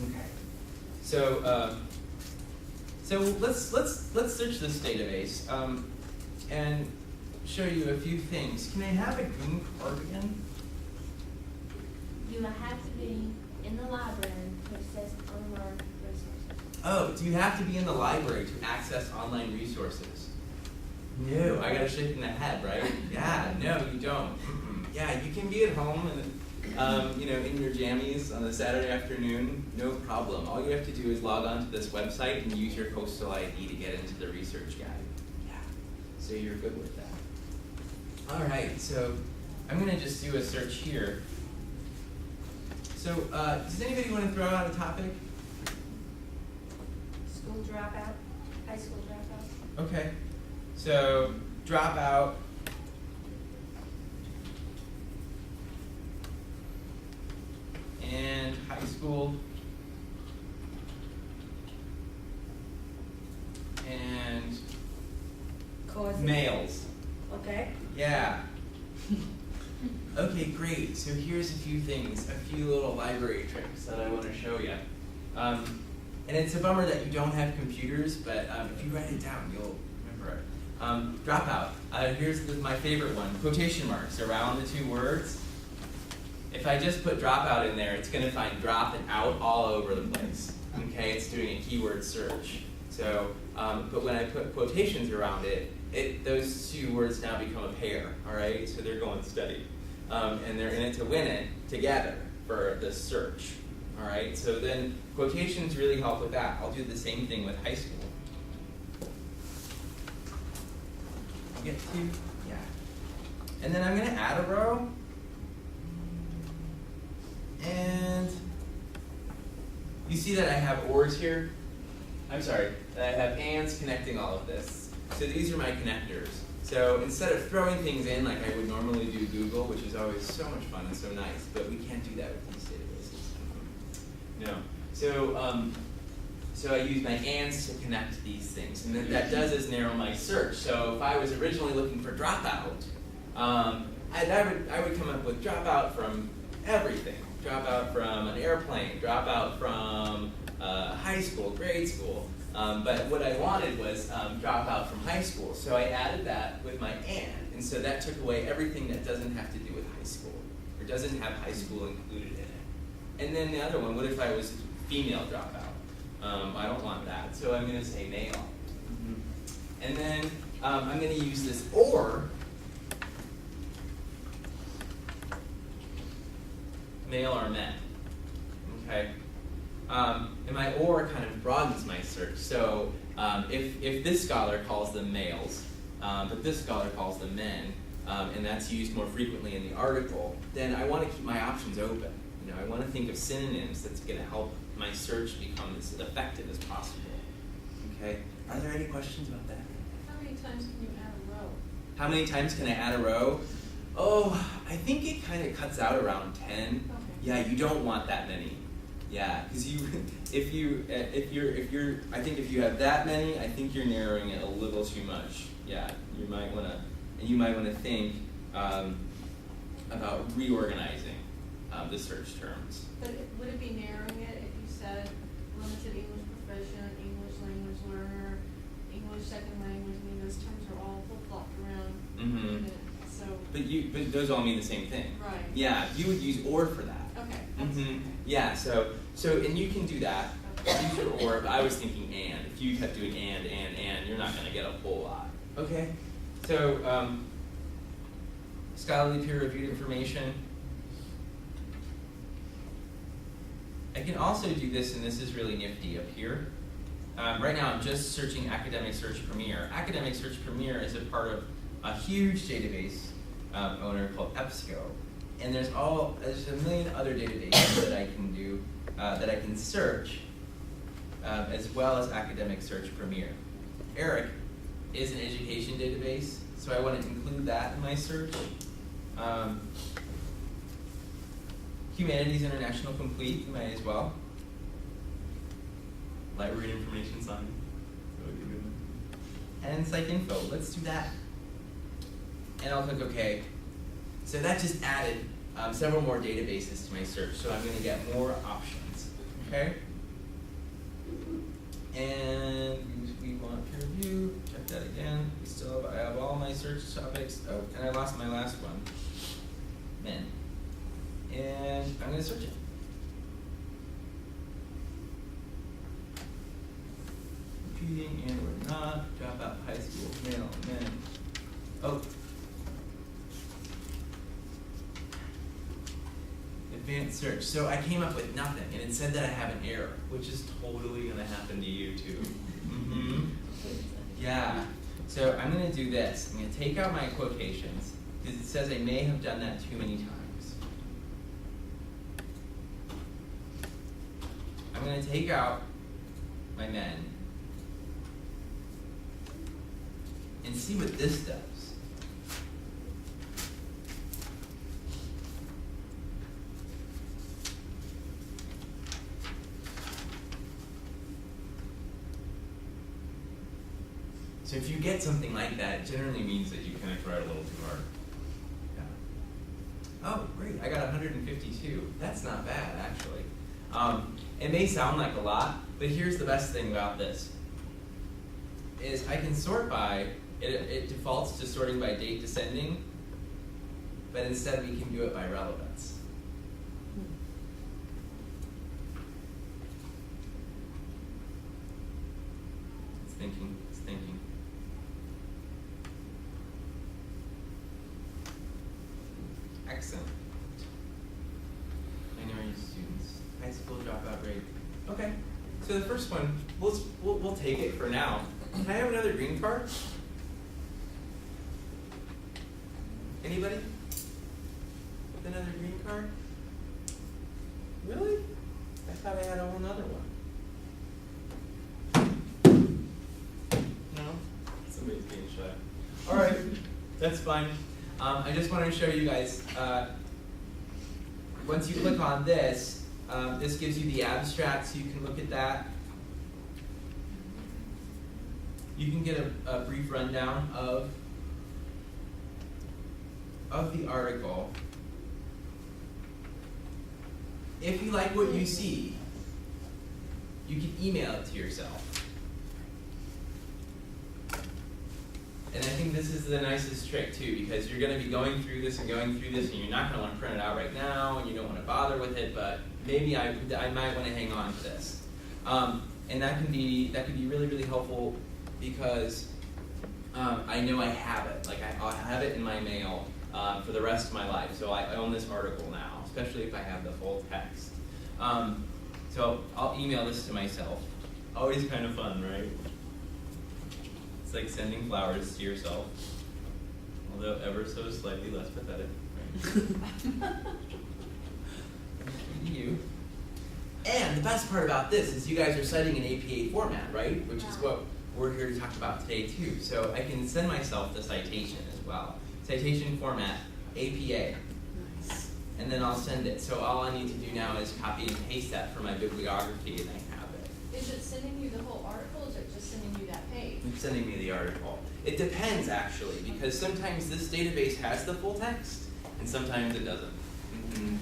Okay. So let's search this database and show you a few things. Can I have a green card again? You have to be in the library to access online resources. Oh, do you have to be in the library to access online resources? No, I gotta shake in the head, right? Yeah, no, you don't. Yeah, you can be at home and in your jammies on a Saturday afternoon, no problem. All you have to do is log on to this website and use your postal ID to get into the research guide. Yeah, so you're good with that. All right, so I'm gonna just do a search here. So, does anybody want to throw out a topic? School dropout, high school dropout. Okay, so dropout. And high school. And Causes. males. Okay. Yeah. Okay, great. So here's a few things, a few little library tricks that I want to show you. And it's a bummer that you don't have computers, but if you write it down, you'll remember it. Dropout. Here's my favorite one. Quotation marks around the two words. If I just put dropout in there, it's going to find drop and out all over the place. Okay, it's doing a keyword search. So, but when I put quotations around it, those two words now become a pair. All right, so they're going steady, and they're in it to win it together for the search. All right, so then quotations really help with that. I'll do the same thing with high school. Get to, yeah, and then I'm going to add a row. And you see that I have ors here? I'm sorry, that I have ands connecting all of this. So these are my connectors. So instead of throwing things in like I would normally do Google, which is always so much fun and so nice, but we can't do that with these databases. No. So I use my ands to connect these things. And what that does is narrow my search. So if I was originally looking for dropout, I would come up with dropout from everything. Dropout from an airplane, dropout from high school, grade school. But what I wanted was dropout from high school. So I added that with my and so that took away everything that doesn't have to do with high school, or doesn't have high school included in it. And then the other one, what if I was female dropout? I don't want that, so I'm going to say male. And then I'm going to use this or. Male or men, okay? And my or kind of broadens my search. So if this scholar calls them males, but this scholar calls them men, and that's used more frequently in the article, then I want to keep my options open. You know, I want to think of synonyms that's going to help my search become as effective as possible. Okay? Are there any questions about that? How many times can you add a row? How many times can I add a row? Oh, I think it kind of cuts out around 10. Okay. Yeah, you don't want that many. Yeah, because if you have that many, I think you're narrowing it a little too much. Yeah, you might want to think about reorganizing the search terms. But would it be narrowing it if you said limited English proficient, English language learner, English second language? I mean, those terms are all flip-flopped around. Mm-hmm. So. But those all mean the same thing. Right. Yeah, you would use or for that. Okay. Mm-hmm. Yeah, so and you can do that. Okay. Use your or, but I was thinking and. If you kept doing and, you're not going to get a whole lot. Okay. So scholarly peer-reviewed information. I can also do this, and this is really nifty up here. Right now, I'm just searching Academic Search Premier. Academic Search Premier is a part of a huge database owner called EBSCO. And there's a million other databases that I can do, that I can search, as well as Academic Search Premier. ERIC is an education database, so I want to include that in my search. Humanities International Complete, you might as well. Library Information Science. And PsycInfo, let's do that. And I'll click OK. So that just added several more databases to my search, so I'm going to get more options. Okay? oops, oh, and I lost my last one. Men. And I'm gonna search it. Computing and or not, drop out high school, male, men. Oh. Advanced search. So I came up with nothing, and it said that I have an error, which is totally gonna happen to you too. Mm-hmm. Yeah. So I'm gonna do this. I'm gonna take out my quotations, because it says I may have done that too many times. I'm gonna take out my men and see what this does. So if you get something like that, it generally means that you kind of tried a little too hard. Yeah. Oh, great, I got 152. That's not bad, actually. It may sound like a lot, but here's the best thing about this. Is I can sort by, it defaults to sorting by date descending, but instead we can do it by relevance. It's thinking, it's thinking. Excellent. Minority students, high school dropout rate. Okay, so the first one, we'll take it for now. Can I have another green card? Anybody? With another green card? Really? I thought I had a whole nother one. No? Somebody's being shy. Alright, that's fine. I just wanted to show you guys, once you click on this, this gives you the abstract, so you can look at that. You can get a brief rundown of the article. If you like what you see, you can email it to yourself. And I think this is the nicest trick too, because you're going to be going through this, and you're not going to want to print it out right now, and you don't want to bother with it, but maybe I might want to hang on to this. And that can be really, really helpful, because I know I have it. Like I'll have it in my mail for the rest of my life. So I own this article now, especially if I have the full text. So I'll email this to myself. Always kind of fun, right? It's like sending flowers to yourself, although ever so slightly less pathetic, right? You. And the best part about this is you guys are citing an APA format, right? Which is what we're here to talk about today too. So I can send myself the citation as well. Citation format, APA. Nice. And then I'll send it. So all I need to do now is copy and paste that for my bibliography, and I have it. Is it sending you the whole article, or is it just sending you that page? It's sending me the article. It depends actually, because sometimes this database has the full text, and sometimes it doesn't. Mm-hmm.